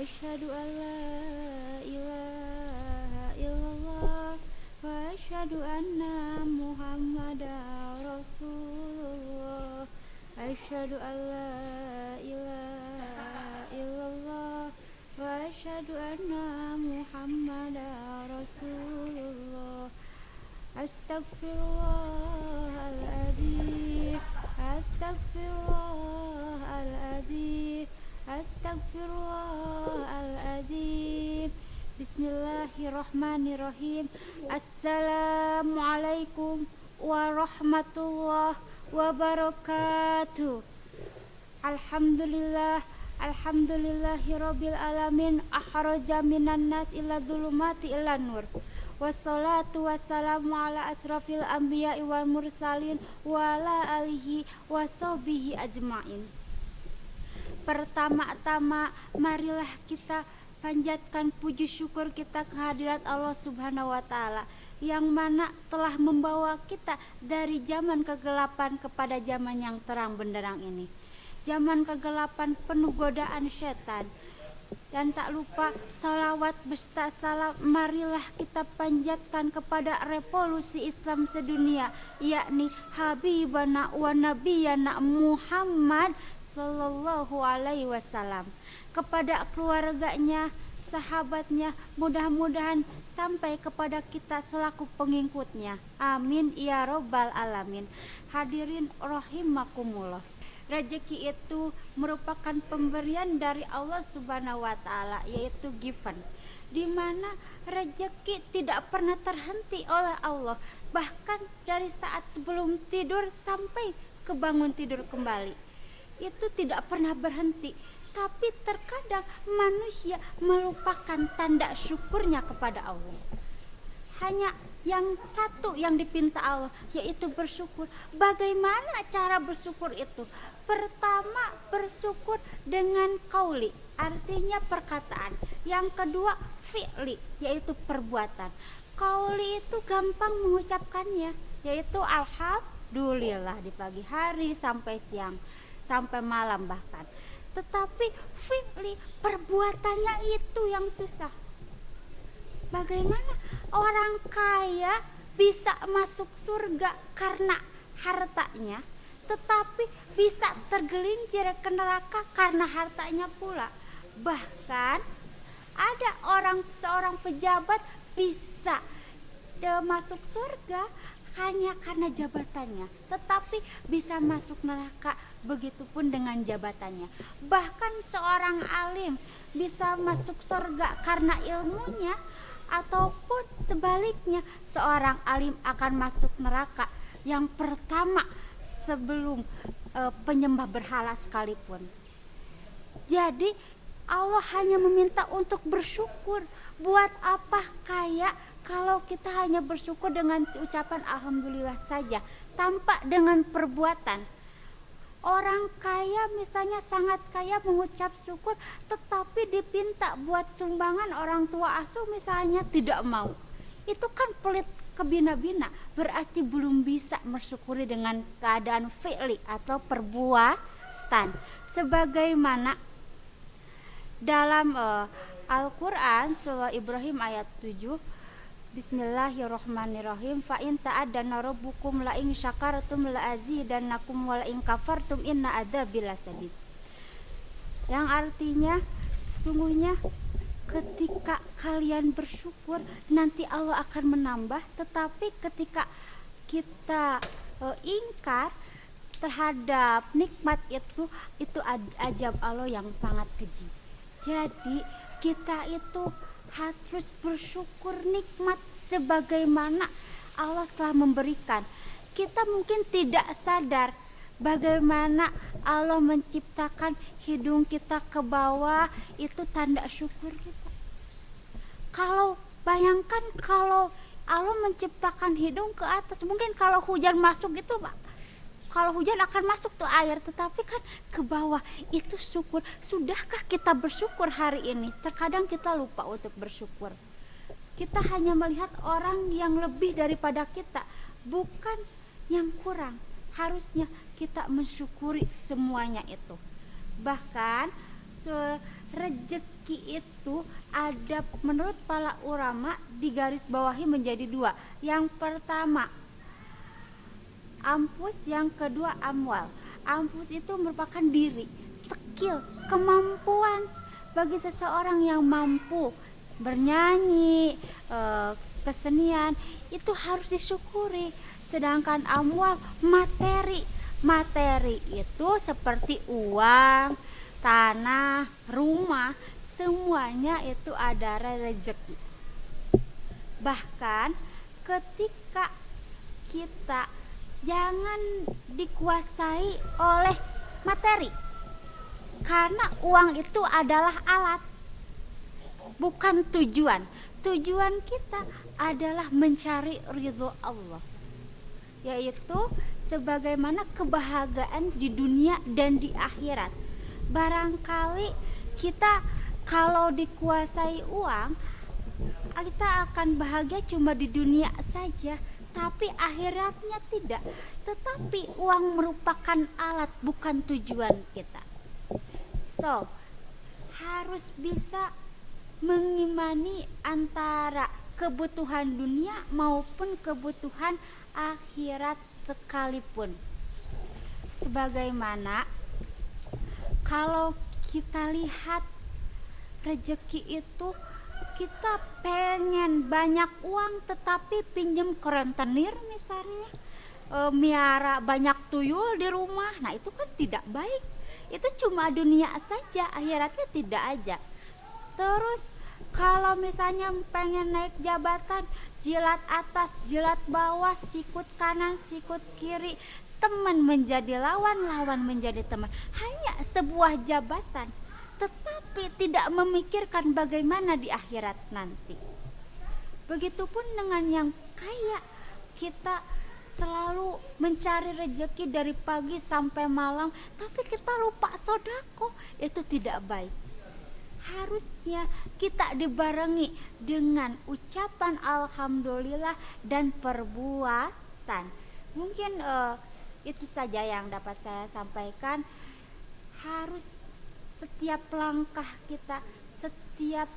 asyhadu an la ilaha illallah wa asyhadu anna Muhammadar Rasulullah. Asyhadu an la ilaha illallah wa asyhadu anna Muhammadar Rasulullah. Astagfirullahaladzim, astagfirullahaladzim, astagfirullahaladzim. Bismillahirrahmanirrahim. Assalamualaikum warahmatullahi wabarakatuh. Alhamdulillah, alhamdulillahirabbil alamin, akhraja minan nas ila dzulumati ilan nur. Wassalatu wassalamu ala asrafil anbiya'i wal mursalin wa ala alihi washabihi ajmain. Pertama-tama marilah kita panjatkan puji syukur kita kehadirat Allah Subhanahu wa taala yang mana telah membawa kita dari zaman kegelapan kepada zaman yang terang benderang ini. Zaman kegelapan penuh godaan setan. Dan tak lupa salawat beserta salam marilah kita panjatkan kepada revolusi Islam sedunia, yakni Habibana wa Nabiyana Muhammad sallallahu alaihi wasallam, kepada keluarganya, sahabatnya, mudah-mudahan sampai kepada kita selaku pengikutnya. Amin ya robbal alamin. Hadirin rahimakumullah. Rezeki itu merupakan pemberian dari Allah Subhanahu wa taala, yaitu given, di mana rezeki tidak pernah terhenti oleh Allah, bahkan dari saat sebelum tidur sampai kebangun tidur kembali itu tidak pernah berhenti. Tapi terkadang manusia melupakan tanda syukurnya kepada Allah. Hanya yang satu yang dipinta Allah, yaitu bersyukur. Bagaimana cara bersyukur itu? Pertama, bersyukur dengan qauli, artinya perkataan. Yang kedua, fi'li, yaitu perbuatan. Qauli itu gampang mengucapkannya, yaitu alhamdulillah di pagi hari sampai siang, sampai malam bahkan. Tetapi fi'li, perbuatannya itu yang susah. Bagaimana orang kaya bisa masuk surga karena hartanya, tetapi bisa tergelincir ke neraka karena hartanya pula. Bahkan ada seorang pejabat bisa masuk surga hanya karena jabatannya, tetapi bisa masuk neraka, begitupun dengan jabatannya. Bahkan seorang alim bisa masuk surga karena ilmunya, ataupun sebaliknya, seorang alim akan masuk neraka yang pertama sebelum penyembah berhala sekalipun. Jadi Allah hanya meminta untuk bersyukur. Buat apa kaya kalau kita hanya bersyukur dengan ucapan alhamdulillah saja, tanpa dengan perbuatan. Orang kaya misalnya sangat kaya mengucap syukur, tetapi dipinta buat sumbangan orang tua asuh misalnya tidak mau. Itu kan pelit kebina-bina, berarti belum bisa bersyukuri dengan keadaan fi'li atau perbuatan. Sebagaimana dalam Al-Quran surah Ibrahim ayat 7, Bismillahirrahmanirrahim. Fa in ta'addana rabbukum la in syakartum la azidannakum wa la in kafartum inna adzabi lasadid. Yang artinya sesungguhnya ketika kalian bersyukur nanti Allah akan menambah, tetapi ketika kita ingkar terhadap nikmat itu azab Allah yang sangat keji. Jadi kita itu harus bersyukur nikmat sebagaimana Allah telah memberikan. Kita mungkin tidak sadar bagaimana Allah menciptakan hidung kita ke bawah, itu tanda syukur kita. Kalau bayangkan kalau Allah menciptakan hidung ke atas, mungkin kalau hujan masuk itu, kalau hujan akan masuk tuh air, tetapi kan ke bawah, itu syukur. Sudahkah kita bersyukur hari ini? Terkadang kita lupa untuk bersyukur. Kita hanya melihat orang yang lebih daripada kita, bukan yang kurang. Harusnya kita mensyukuri semuanya itu. Bahkan Rezeki itu ada menurut para ulama digaris bawahi menjadi dua. Yang pertama ampus, yang kedua amwal. Ampus itu merupakan diri, skill, kemampuan bagi seseorang yang mampu bernyanyi, kesenian itu harus disyukuri. Sedangkan amwal materi. Materi itu seperti uang, tanah, rumah, semuanya itu adalah rezeki. Bahkan ketika kita jangan dikuasai oleh materi, karena uang itu adalah alat, bukan tujuan. Tujuan kita adalah mencari ridho Allah, yaitu sebagaimana kebahagiaan di dunia dan di akhirat. Barangkali kita kalau dikuasai uang, kita akan bahagia cuma di dunia saja, tapi akhiratnya tidak. Tetapi uang merupakan alat, bukan tujuan kita. So, harus bisa mengimani antara kebutuhan dunia maupun kebutuhan akhirat sekalipun. Sebagaimana kalau kita lihat rezeki itu, kita pengen banyak uang tetapi pinjam ke rentenir misalnya, miara banyak tuyul di rumah, nah itu kan tidak baik. Itu cuma dunia saja, akhiratnya tidak aja. Terus kalau misalnya pengen naik jabatan, jilat atas, jilat bawah, sikut kanan, sikut kiri, teman menjadi lawan, lawan menjadi teman. Hanya sebuah jabatan, tetapi tidak memikirkan bagaimana di akhirat nanti. Begitupun dengan yang kaya, kita selalu mencari rezeki dari pagi sampai malam, tapi kita lupa sodako, itu tidak baik. Harusnya kita dibarengi dengan ucapan alhamdulillah dan perbuatan. Mungkin itu saja yang dapat saya sampaikan. Harus setiap langkah kita, setiap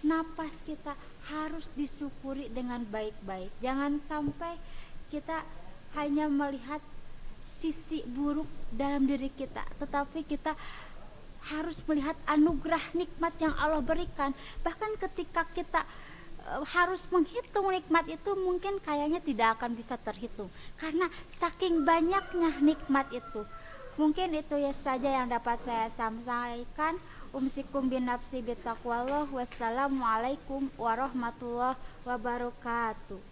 napas kita harus disyukuri dengan baik-baik. Jangan sampai kita hanya melihat sisi buruk dalam diri kita, tetapi kita harus melihat anugerah nikmat yang Allah berikan. Bahkan ketika kita harus menghitung nikmat itu, mungkin kayaknya tidak akan bisa terhitung karena saking banyaknya nikmat itu. Mungkin itu ya saja yang dapat saya sampaikan. Umsikum binafsi bitaqwallah. Wassalamualaikum warahmatullahi wabarakatuh.